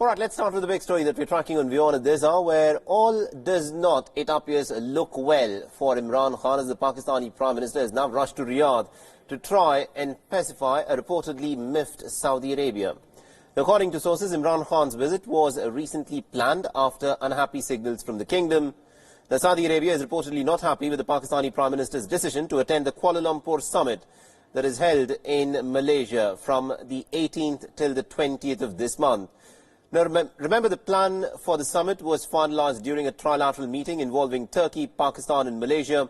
All right, let's start with the big story that we're tracking on WION at this hour, where all does not, it appears, look well for Imran Khan, as the Pakistani Prime Minister has now rushed to Riyadh to try and pacify a reportedly miffed Saudi Arabia. According to sources, Imran Khan's visit was recently planned after unhappy signals from the kingdom. Now, Saudi Arabia is reportedly not happy with the Pakistani Prime Minister's decision to attend the Kuala Lumpur summit that is held in Malaysia from the 18th till the 20th of this month. Now, remember, the plan for the summit was finalized during a trilateral meeting involving Turkey, Pakistan and Malaysia.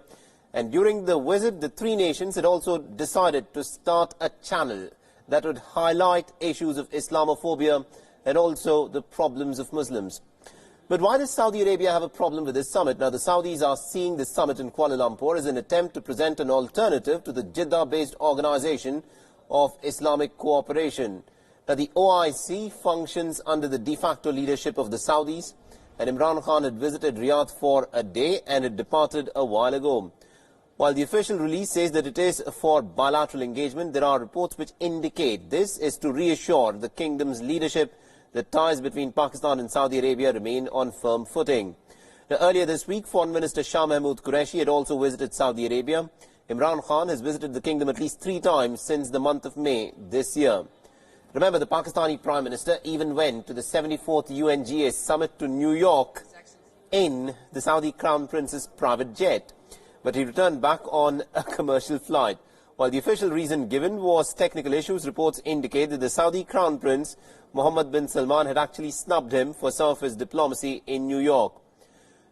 And during the visit, the three nations had also decided to start a channel that would highlight issues of Islamophobia and also the problems of Muslims. But why does Saudi Arabia have a problem with this summit? Now, the Saudis are seeing this summit in Kuala Lumpur as an attempt to present an alternative to the Jeddah-based Organization of Islamic Cooperation. Now, the OIC functions under the de facto leadership of the Saudis, and Imran Khan had visited Riyadh for a day and had departed a while ago. While the official release says that it is for bilateral engagement, there are reports which indicate this is to reassure the kingdom's leadership that ties between Pakistan and Saudi Arabia remain on firm footing. Now, earlier this week, Foreign Minister Shah Mahmood Qureshi had also visited Saudi Arabia. Imran Khan has visited the kingdom at least 3 times since the month of May this year. Remember, the Pakistani Prime Minister even went to the 74th UNGA summit to New York in the Saudi Crown Prince's private jet. But he returned back on a commercial flight. While the official reason given was technical issues, reports indicate that the Saudi Crown Prince, Mohammed bin Salman, had actually snubbed him for some of his diplomacy in New York.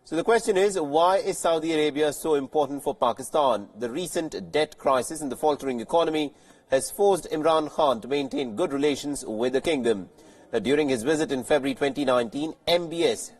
So the question is, why is Saudi Arabia so important for Pakistan? The recent debt crisis and the faltering economy has forced Imran Khan to maintain good relations with the kingdom. Now, during his visit in February 2019, MBS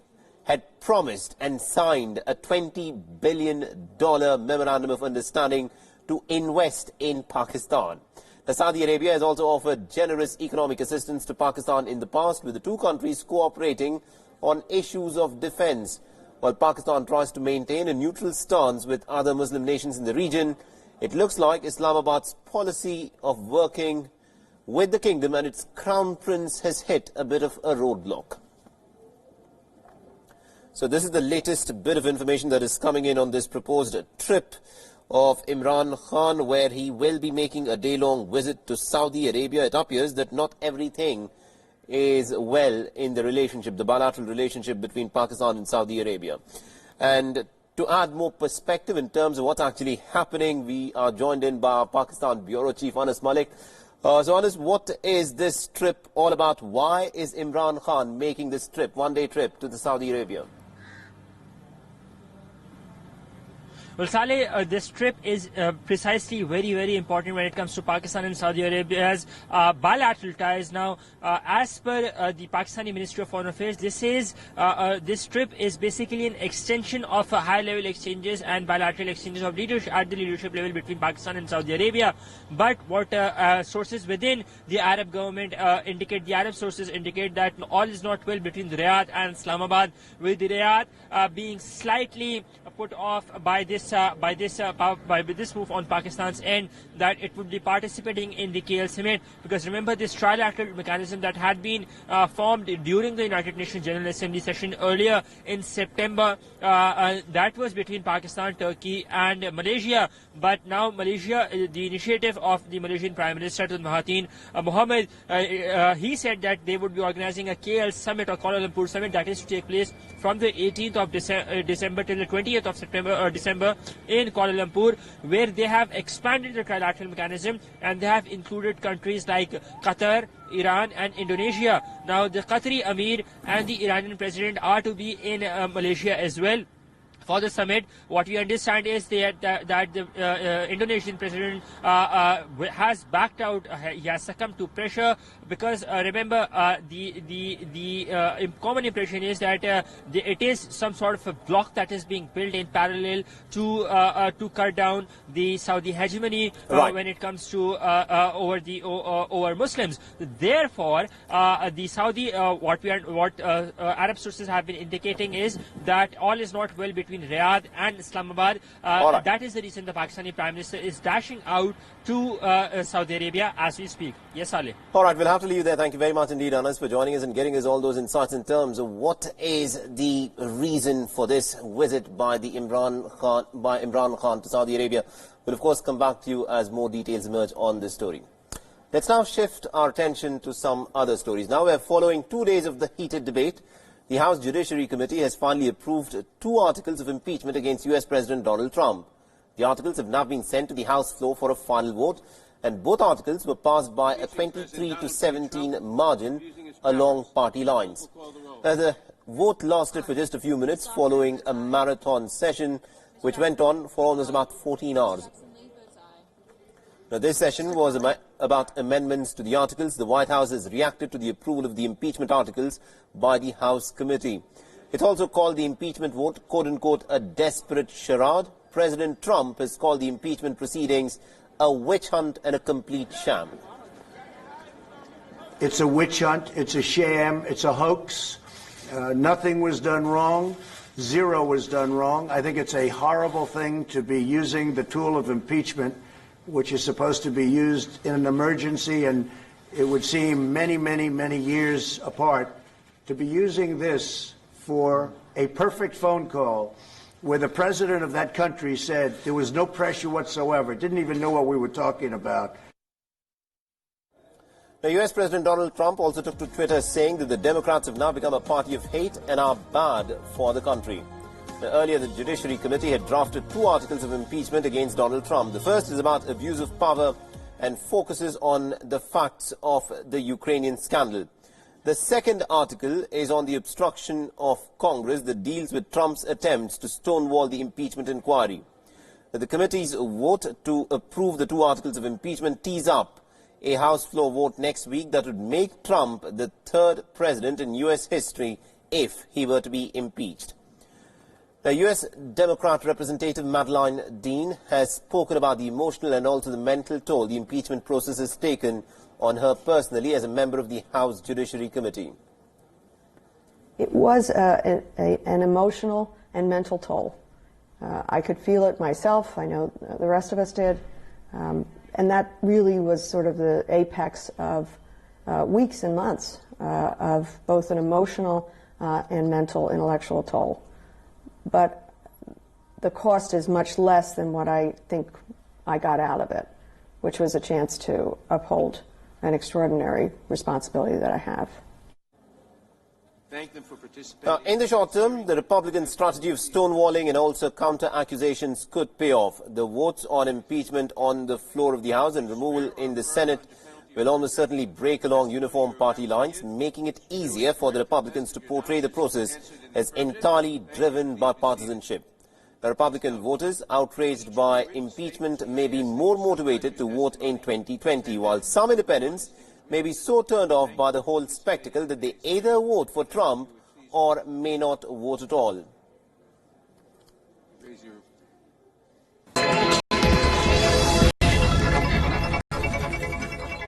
had promised and signed a $20 billion memorandum of understanding to invest in Pakistan. Now, Saudi Arabia has also offered generous economic assistance to Pakistan in the past, with the two countries cooperating on issues of defense. While Pakistan tries to maintain a neutral stance with other Muslim nations in the region, it looks like Islamabad's policy of working with the kingdom and its crown prince has hit a bit of a roadblock. So this is the latest bit of information that is coming in on this proposed trip of Imran Khan, where he will be making a day-long visit to Saudi Arabia. It appears that not everything is well in the relationship, the bilateral relationship between Pakistan and Saudi Arabia. And to add more perspective in terms of what's actually happening, we are joined in by our Pakistan Bureau Chief Anas Malik. So Anas, what is this trip all about? Why is Imran Khan making this trip, one-day trip to the Saudi Arabia? Well, Saleh, this trip is precisely very important when it comes to Pakistan and Saudi Arabia's bilateral ties. Now, as per the Pakistani Ministry of Foreign Affairs, this trip is basically an extension of high-level exchanges and bilateral exchanges of leadership at the leadership level between Pakistan and Saudi Arabia. But what sources within the Arab government indicate, the Arab sources indicate that all is not well between Riyadh and Islamabad, with the Riyadh being slightly put off by this move on Pakistan's end, that it would be participating in the KL summit, because remember, this trilateral mechanism that had been formed during the United Nations General Assembly session earlier in September, that was between Pakistan, Turkey and Malaysia. But now Malaysia, the initiative of the Malaysian Prime Minister Tun Mahathir Mohamad, he said that they would be organizing a KL summit or Kuala Lumpur summit that is to take place from the 18th of December till the 20th of December in Kuala Lumpur, where they have expanded the trilateral mechanism and they have included countries like Qatar, Iran and Indonesia. Now, the Qatari Amir and the Iranian President are to be in Malaysia as well for the summit. What we understand is that the Indonesian president has backed out, he has succumbed to pressure, because remember, the common impression is that it is some sort of a block that is being built in parallel to cut down the Saudi hegemony when it comes to over Muslims. Therefore, the Saudi what Arab sources have been indicating is that all is not well between between Riyadh and Islamabad. Right. That is the reason the Pakistani Prime Minister is dashing out to Saudi Arabia as we speak. Yes, Ali. All right, we'll have to leave there. Thank you very much indeed, Anas, for joining us and getting us all those insights in terms of what is the reason for this visit by Imran Khan to Saudi Arabia. We'll of course come back to you as more details emerge on this story. Let's now shift our attention to some other stories. Now we're following 2 days of the heated debate. The House Judiciary Committee has finally approved 2 articles of impeachment against US President Donald Trump. The articles have now been sent to the House floor for a final vote, and both articles were passed by a 23-17 margin along party lines. The vote lasted for just a few minutes following a marathon session which went on for almost about 14 hours. Now, this session was about amendments to the articles. The White House has reacted to the approval of the impeachment articles by the House committee. It also called the impeachment vote, quote-unquote, a desperate charade. President Trump has called the impeachment proceedings a witch hunt and a complete sham. It's a witch hunt, it's a sham, it's a hoax. Nothing was done wrong. Zero was done wrong. I think it's a horrible thing to be using the tool of impeachment, which is supposed to be used in an emergency, and it would seem many, many, many years apart, to be using this for a perfect phone call where the president of that country said there was no pressure whatsoever, didn't even know what we were talking about. Now, US President Donald Trump also took to Twitter saying that the Democrats have now become a party of hate and are bad for the country. Now, earlier, the Judiciary Committee had drafted 2 articles of impeachment against Donald Trump. The first is about abuse of power and focuses on the facts of the Ukrainian scandal. The second article is on the obstruction of Congress that deals with Trump's attempts to stonewall the impeachment inquiry. Now, the committee's vote to approve the 2 articles of impeachment tees up a House floor vote next week that would make Trump the 3rd president in US history if he were to be impeached. The US Democrat Representative Madeleine Dean has spoken about the emotional and also the mental toll the impeachment process has taken on her personally as a member of the House Judiciary Committee. It was an emotional and mental toll. I could feel it myself. I know the rest of us did. And that really was sort of the apex of weeks and months of both an emotional and mental intellectual toll. But the cost is much less than what I think I got out of it, which was a chance to uphold an extraordinary responsibility that I have. Thank them for participating. Now, in the short term, the Republican strategy of stonewalling and also counter-accusations could pay off. The votes on impeachment on the floor of the House and removal in the Senate will almost certainly break along uniform party lines, making it easier for the Republicans to portray the process as entirely driven by partisanship. The Republican voters outraged by impeachment may be more motivated to vote in 2020, while some independents may be so turned off by the whole spectacle that they either vote for Trump or may not vote at all.